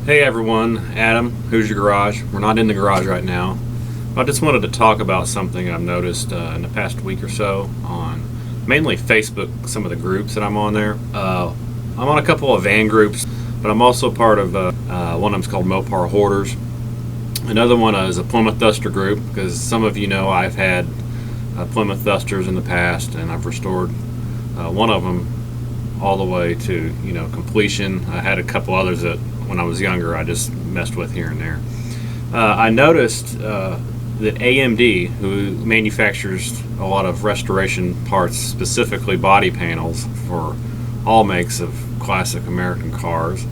Hey everyone, Adam, Who's Your Garage? We're not in the garage right now. I just wanted to talk about something I've noticed in the past week or so on mainly Facebook, some of the groups that I'm on there. I'm on a couple of van groups, but I'm also part of one of them's called Mopar Hoarders. Another one is a Plymouth Duster group, because some of you know I've had Plymouth Dusters in the past, and I've restored one of them all the way to completion. I had a couple others that when I was younger I just messed with here and there. I noticed that AMD, who manufactures a lot of restoration parts, specifically body panels for all makes of classic American cars,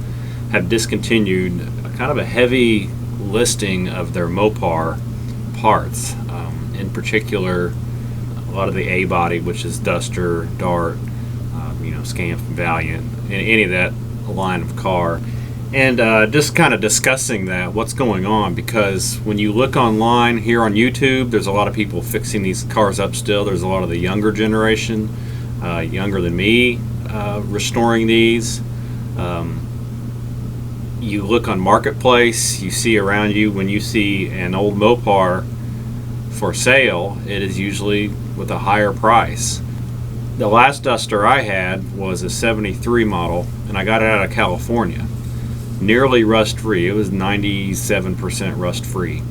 have discontinued kind of a heavy listing of their Mopar parts. In particular, a lot of the A body, which is Duster, Dart, Scamp, Valiant, any of that line of car. And just kind of discussing that, what's going on, because when you look online here on YouTube, there's a lot of people fixing these cars up still. There's a lot of the younger generation, younger than me, restoring these. You look on Marketplace, you see around you, when you see an old Mopar for sale, it is usually with a higher price. The last Duster I had was a 73 model, and I got it out of California. Nearly rust-free. It was 97% rust-free.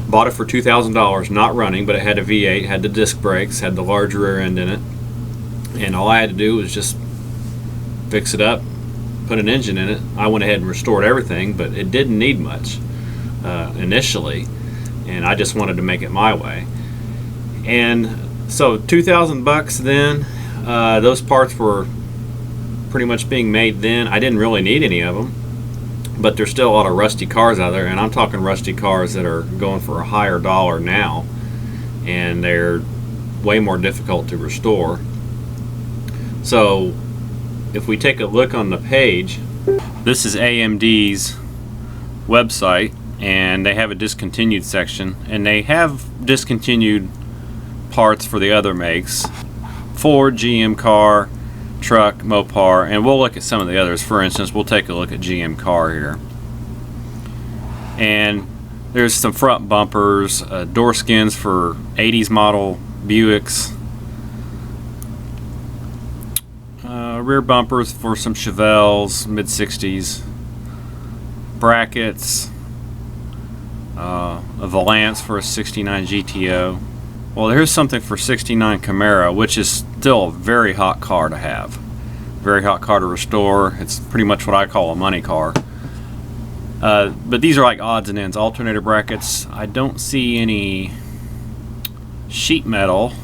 Bought it for $2,000, not running, but it had a V8, had the disc brakes, had the large rear end in it, and all I had to do was just fix it up, put an engine in it. I went ahead and restored everything, but it didn't need much initially, and I just wanted to make it my way. And so $2,000 then, those parts were pretty much being made then. I didn't really need any of them, but there's still a lot of rusty cars out there, and I'm talking rusty cars that are going for a higher dollar now, and they're way more difficult to restore. So if we take a look on the page, this is AMD's website, and they have a discontinued section, and they have discontinued parts for the other makes: Ford, GM car, truck, Mopar, and we'll look at some of the others. For instance, we'll take a look at GM car here, and there's some front bumpers, door skins for 80s model Buicks, rear bumpers for some Chevelles, mid-60s, brackets, a Valance for a 69 GTO. Well, here's something for 69 Camaro, which is still a very hot car to have. Very hot car to restore. It's pretty much what I call a money car. But these are like odds and ends. Alternator brackets. I don't see any sheet metal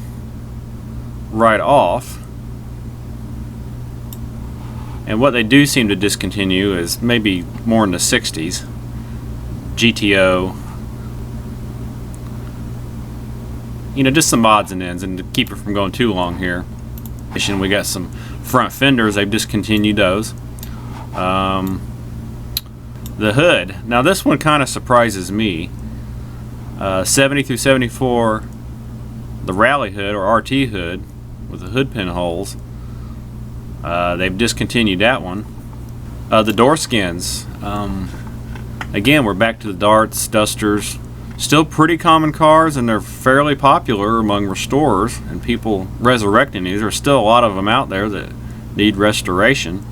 right off. And what they do seem to discontinue is maybe more in the 60s. GTO. Just some odds and ends, and to keep it from going too long here, we got some front fenders. They've discontinued those. The hood, now this one kind of surprises me. 70 through 74, the rally hood or RT hood with the hood pin holes, they've discontinued that one. The door skins, again, we're back to the Darts, Dusters. Still pretty common cars, and they're fairly popular among restorers and people resurrecting these. There's still a lot of them out there that need restoration.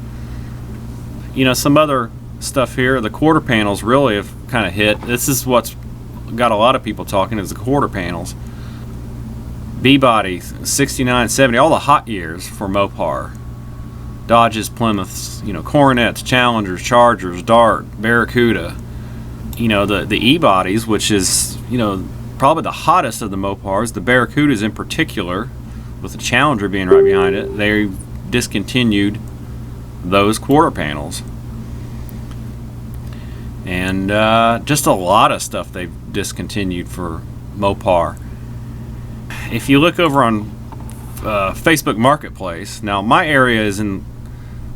Some other stuff here, the quarter panels really have kind of hit. This is what's got a lot of people talking, is the quarter panels. B-body, 69, 70, all the hot years for Mopar. Dodges, Plymouths, Coronets, Challengers, Chargers, Dart, Barracuda. The E-bodies, which is, probably the hottest of the Mopars, the Barracudas in particular, with the Challenger being right behind it, they discontinued those quarter panels. And just a lot of stuff they've discontinued for Mopar. If you look over on Facebook Marketplace, now my area is in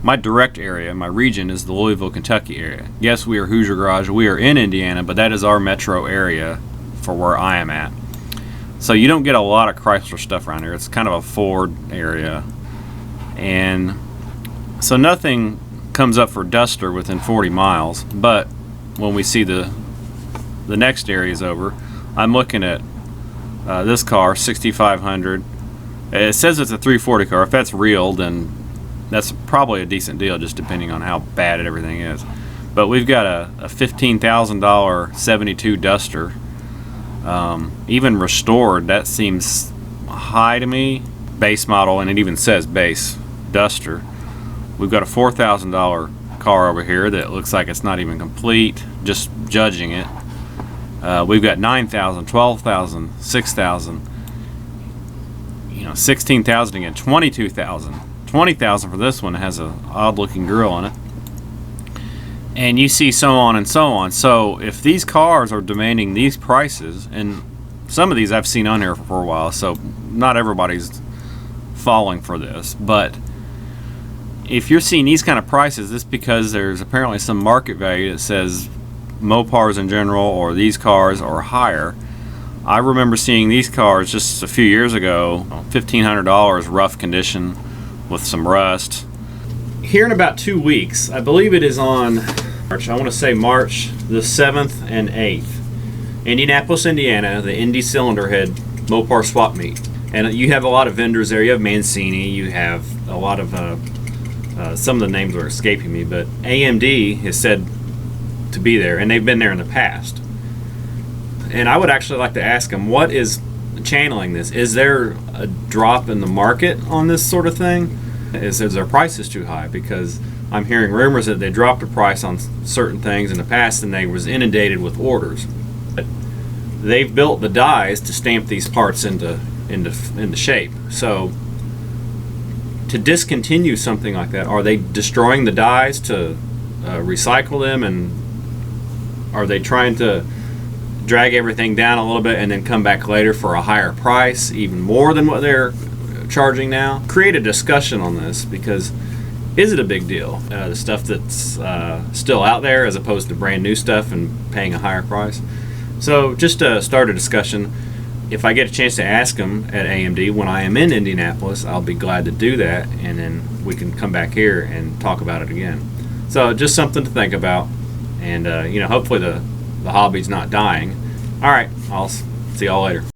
my direct area, my region is the Louisville, Kentucky area. Yes, we are Hoosier Garage. We are in Indiana, but that is our metro area for where I am at. So you don't get a lot of Chrysler stuff around here. It's kind of a Ford area. And so nothing comes up for Duster within 40 miles. But when we see the next area is over, I'm looking at this car, 6500. It says it's a 340 car. If that's real, then that's probably a decent deal, just depending on how bad everything is. But we've got a $15,000 72 Duster. Even restored, that seems high to me. Base model, and it even says base Duster. We've got a $4,000 car over here that looks like it's not even complete, just judging it. We've got $9,000, $12,000, $6,000, you know, $16,000 again, $22,000, $20,000 for this one. It has an odd-looking grill on it, and you see so on and so on. So if these cars are demanding these prices, and some of these I've seen on here for a while, so not everybody's falling for this, but if you're seeing these kind of prices, it's because there's apparently some market value that says Mopars in general, or these cars, are higher. I remember seeing these cars just a few years ago, $1,500, rough condition with some rust. Here in about 2 weeks, I believe it is on March, I want to say March the 7th and 8th, Indianapolis, Indiana, the Indy Cylinder Head Mopar swap meet. And you have a lot of vendors there. You have Mancini, you have a lot of, some of the names are escaping me, but AMD has said to be there, and they've been there in the past. And I would actually like to ask them, what is channeling this? Is there a drop in the market on this sort of thing? Is their prices too high? Because I'm hearing rumors that they dropped the price on certain things in the past and they was inundated with orders. But they've built the dies to stamp these parts into shape. So to discontinue something like that, are they destroying the dies to recycle them, and are they trying to drag everything down a little bit and then come back later for a higher price, even more than what they're charging now? Create a discussion on this, because is it a big deal, the stuff that's still out there as opposed to brand new stuff and paying a higher price? So just to start a discussion, if I get a chance to ask them at AMD when I am in Indianapolis, I'll be glad to do that, and then we can come back here and talk about it again. So just something to think about, and you know, hopefully the hobby's not dying. All right, I'll see y'all later.